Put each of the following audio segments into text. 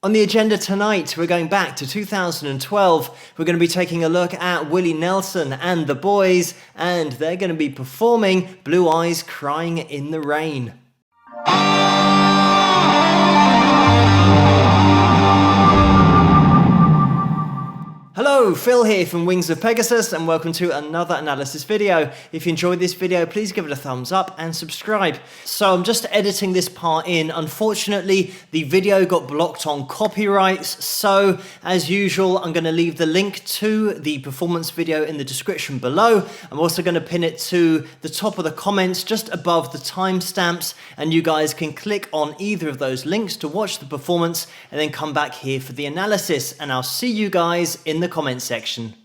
On the agenda tonight, we're going back to 2012. We're going to be taking a look at Willie Nelson and the boys, and they're going to be performing Blue Eyes Crying in the Rain. Hello, Phil here from Wings of Pegasus, and welcome to another analysis video. If you enjoyed this video, please give it a thumbs up and subscribe. So I'm just editing this part in. Unfortunately, the video got blocked on copyrights, so as usual, I'm going to leave the link to the performance video in the description below. I'm also going to pin it to the top of the comments just above the timestamps, and you guys can click on either of those links to watch the performance and then come back here for the analysis, and I'll see you guys in the comment section.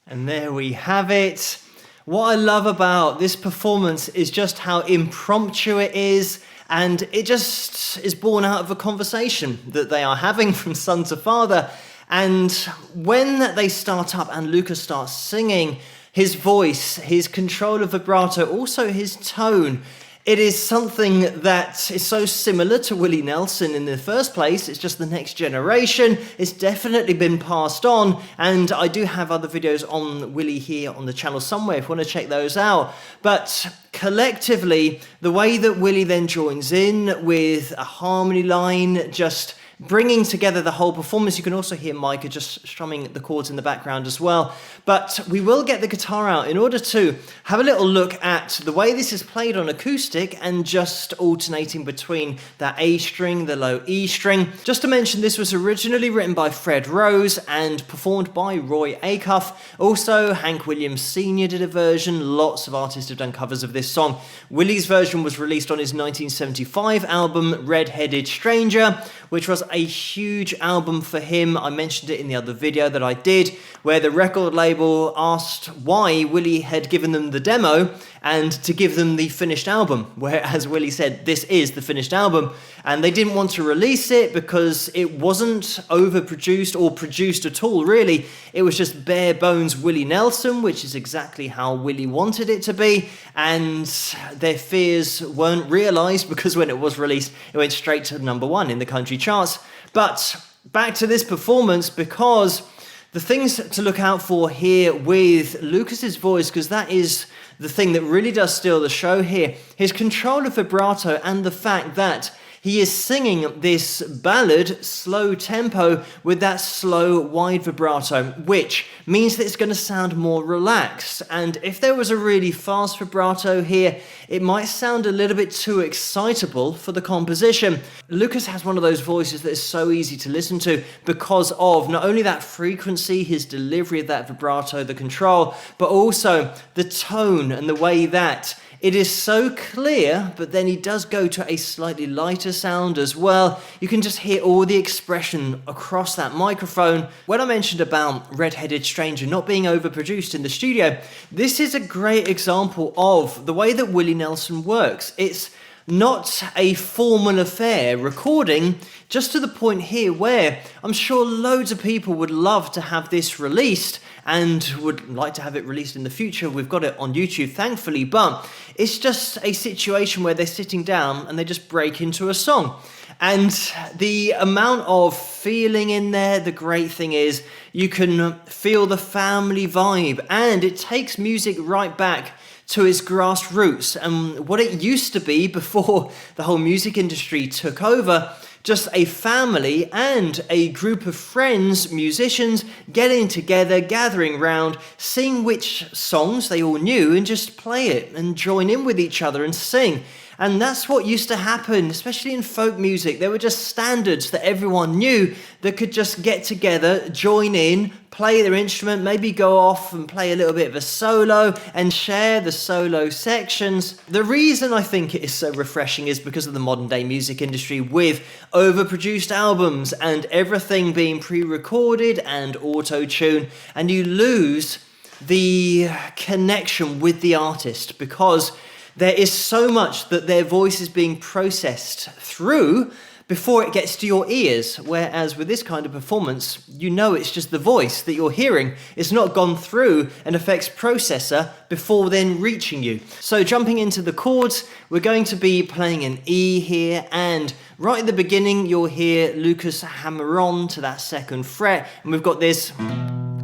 And there we have it. What I love about this performance is just how impromptu it is, and it just is born out of a conversation that they are having from son to father. And when they start up and Lukas starts singing, his voice, his control of vibrato, also his tone, it is something that is so similar to Willie Nelson in the first place. It's just the next generation. It's definitely been passed on, and I do have other videos on Willie here on the channel somewhere if you want to check those out. But collectively, the way that Willie then joins in with a harmony line, just bringing together the whole performance. You can also hear Micah just strumming the chords in the background as well. But we will get the guitar out in order to have a little look at the way this is played on acoustic and just alternating between that A string, the low E string. Just to mention, this was originally written by Fred Rose and performed by Roy Acuff. Also, Hank Williams Sr. did a version. Lots of artists have done covers of this song. Willie's version was released on his 1975 album, Red-Headed Stranger, which was a huge album for him. I mentioned it in the other video that I did, where the record label asked why Willie had given them the demo and to give them the finished album, whereas Willie said, this is the finished album. And they didn't want to release it because it wasn't overproduced or produced at all, really. It was just bare bones Willie Nelson, which is exactly how Willie wanted it to be. And their fears weren't realized because when it was released, it went straight to #1 in the country charts. But back to this performance, because the things to look out for here with Lukas's voice, because that is the thing that really does steal the show here, his control of vibrato and the fact that he is singing this ballad, slow tempo, with that slow, wide vibrato, which means that it's going to sound more relaxed. And if there was a really fast vibrato here, it might sound a little bit too excitable for the composition. Lukas has one of those voices that is so easy to listen to because of not only that frequency, his delivery of that vibrato, the control, but also the tone and the way that it is so clear, but then he does go to a slightly lighter sound as well. You can just hear all the expression across that microphone. When I mentioned about Red-Headed Stranger not being overproduced in the studio, this is a great example of the way that Willie Nelson works. It's not a formal affair recording, just to the point here where I'm sure loads of people would love to have this released and would like to have it released in the future. We've got it on YouTube, thankfully, but it's just a situation where they're sitting down and they just break into a song. And the amount of feeling in there, the great thing is you can feel the family vibe, and it takes music right back to its grassroots and what it used to be before the whole music industry took over. Just a family and a group of friends, musicians, getting together, gathering round, seeing which songs they all knew and just play it and join in with each other and sing. And that's what used to happen, especially in folk music. There were just standards that everyone knew that could just get together, join in, play their instrument, maybe go off and play a little bit of a solo and share the solo sections. The reason I think it is so refreshing is because of the modern day music industry with overproduced albums and everything being pre-recorded and auto-tune, and you lose the connection with the artist because there is so much that their voice is being processed through before it gets to your ears, whereas with this kind of performance, you know it's just the voice that you're hearing. It's not gone through an effects processor before then reaching you. So jumping into the chords, we're going to be playing an E here, and right at the beginning, you'll hear Lukas hammer on to that 2nd fret, and we've got this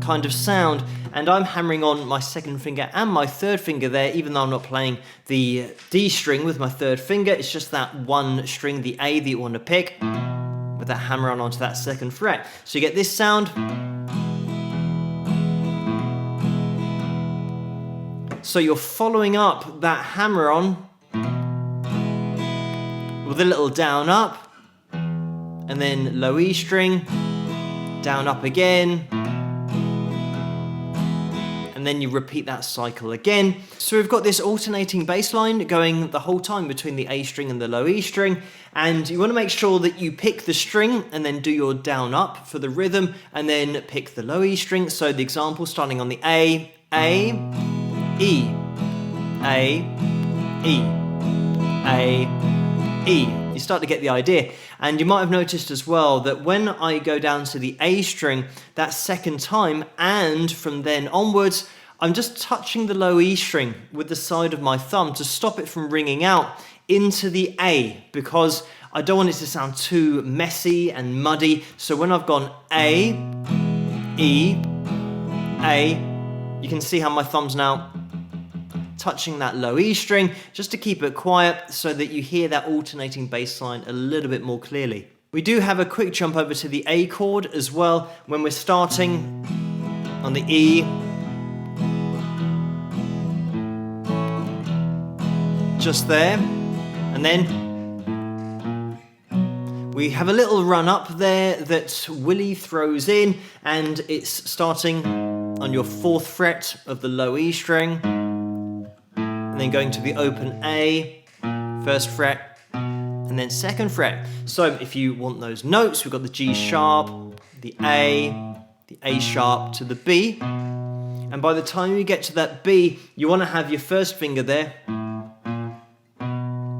kind of sound, and I'm hammering on my 2nd finger and my 3rd finger there, even though I'm not playing the D string with my 3rd finger. It's just that one string, the A, that you want to pick, with that hammer on onto that 2nd fret. So you get this sound. So you're following up that hammer on with a little down up, and then low E string, down up again, and then you repeat that cycle again. So we've got this alternating bass line going the whole time between the A string and the low E string, and you want to make sure that you pick the string and then do your down up for the rhythm, and then pick the low E string. So the example starting on the A, E, A, E, A, E. You start to get the idea. And you might have noticed as well that when I go down to the A string that 2nd time, and from then onwards, I'm just touching the low E string with the side of my thumb to stop it from ringing out into the A, because I don't want it to sound too messy and muddy. So when I've gone A, E, A, you can see how my thumb's now touching that low E string, just to keep it quiet so that you hear that alternating bass line a little bit more clearly. We do have a quick jump over to the A chord as well when we're starting on the E, just there, and then we have a little run up there that Willie throws in, and it's starting on your 4th fret of the low E string, and then going to the open A, 1st fret, and then 2nd fret. So if you want those notes, we've got the G sharp, the A sharp to the B, and by the time you get to that B, you want to have your 1st finger there,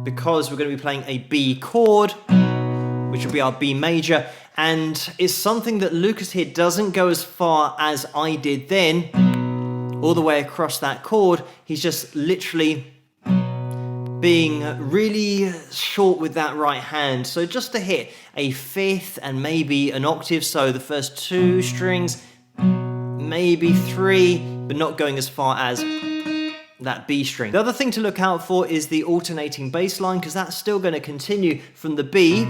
because we're going to be playing a B chord, which will be our B major, and it's something that Lukas here doesn't go as far as I did then, all the way across that chord. He's just literally being really short with that right hand. So just to hit a 5th and maybe an octave, so the first 2 strings, maybe 3, but not going as far as that B string. The other thing to look out for is the alternating bass line, because that's still going to continue from the B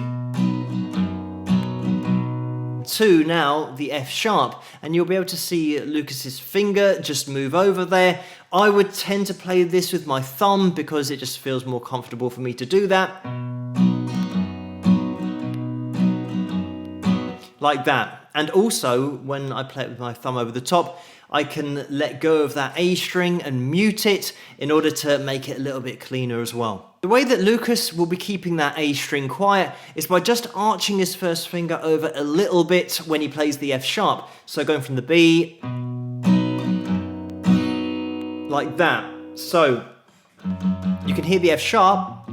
to now the F sharp, and you'll be able to see Lukas's finger just move over there. I would tend to play this with my thumb because it just feels more comfortable for me to do that. Like that. And also, when I play it with my thumb over the top, I can let go of that A string and mute it in order to make it a little bit cleaner as well. The way that Lukas will be keeping that A string quiet is by just arching his 1st finger over a little bit when he plays the F sharp. So going from the B, like that. So you can hear the F sharp,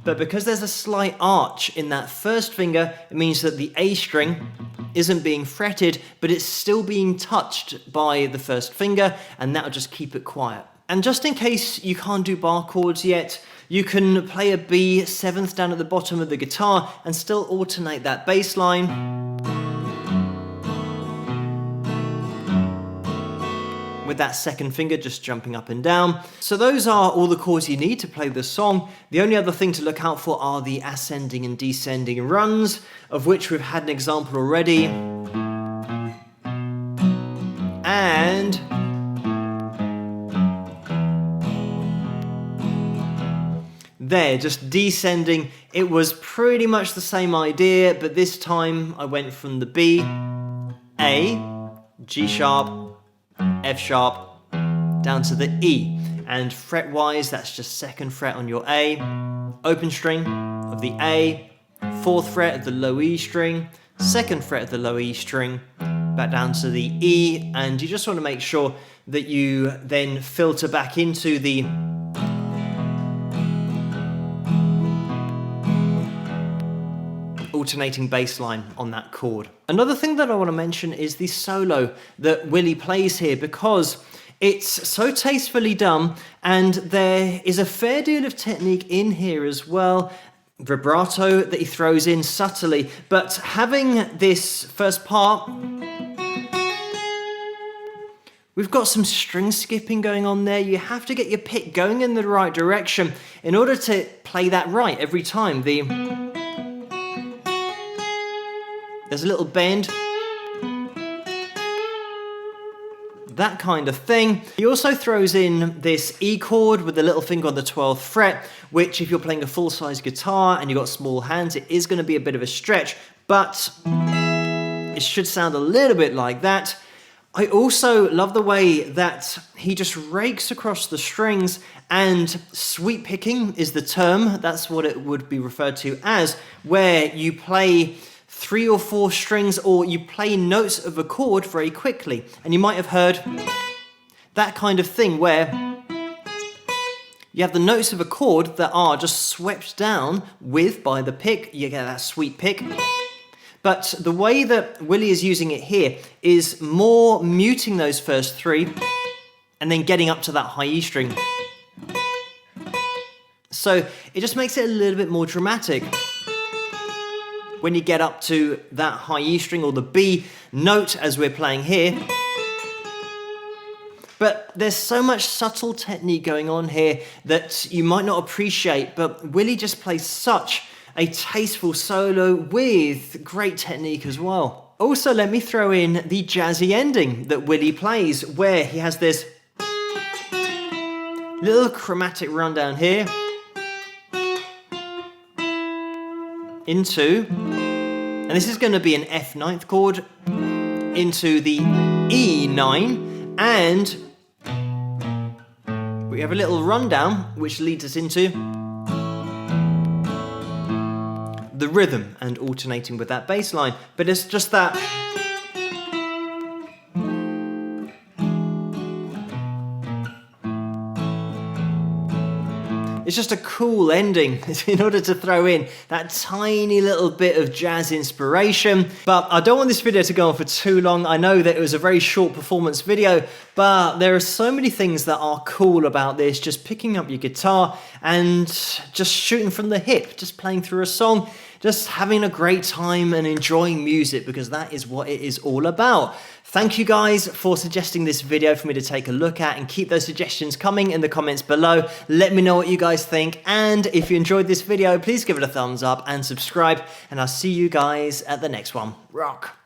but because there's a slight arch in that 1st finger, it means that the A string isn't being fretted, but it's still being touched by the 1st finger, and that'll just keep it quiet. And just in case you can't do bar chords yet, you can play a B 7th down at the bottom of the guitar and still alternate that bass line. With that 2nd finger just jumping up and down. So those are all the chords you need to play the song. The only other thing to look out for are the ascending and descending runs, of which we've had an example already. And there, just descending. It was pretty much the same idea, but this time I went from the B, A, G sharp, F sharp, down to the E. And fret-wise, that's just 2nd fret on your A, open string of the A, 4th fret of the low E string, 2nd fret of the low E string, back down to the E, and you just want to make sure that you then filter back into the alternating bass line on that chord. Another thing that I want to mention is the solo that Willie plays here, because it's so tastefully done, and there is a fair deal of technique in here as well. Vibrato that he throws in subtly, but having this first part, we've got some string skipping going on there. You have to get your pick going in the right direction in order to play that right every time. There's a little bend, that kind of thing. He also throws in this E chord with the little finger on the 12th fret, which if you're playing a full-size guitar and you've got small hands, it is going to be a bit of a stretch, but it should sound a little bit like that. I also love the way that he just rakes across the strings, and sweep picking is the term, that's what it would be referred to as, where you play 3 or 4 strings, or you play notes of a chord very quickly. And you might have heard that kind of thing where you have the notes of a chord that are just swept down by the pick, you get that sweep pick. But the way that Willie is using it here is more muting those first 3 and then getting up to that high E string. So it just makes it a little bit more dramatic when you get up to that high E string or the B note as we're playing here. But there's so much subtle technique going on here that you might not appreciate, but Willie just plays such a tasteful solo with great technique as well. Also, let me throw in the jazzy ending that Willie plays, where he has this little chromatic rundown here into, and this is going to be an F9th chord, into the E9, and we have a little rundown which leads us into the rhythm and alternating with that bass line. But it's just that it's just a cool ending in order to throw in that tiny little bit of jazz inspiration. But I don't want this video to go on for too long. I know that it was a very short performance video, but there are so many things that are cool about this. Just picking up your guitar and just shooting from the hip, just playing through a song, just having a great time and enjoying music, because that is what it is all about. Thank you guys for suggesting this video for me to take a look at, and keep those suggestions coming in the comments below. Let me know what you guys think, and if you enjoyed this video, please give it a thumbs up and subscribe, and I'll see you guys at the next one. Rock!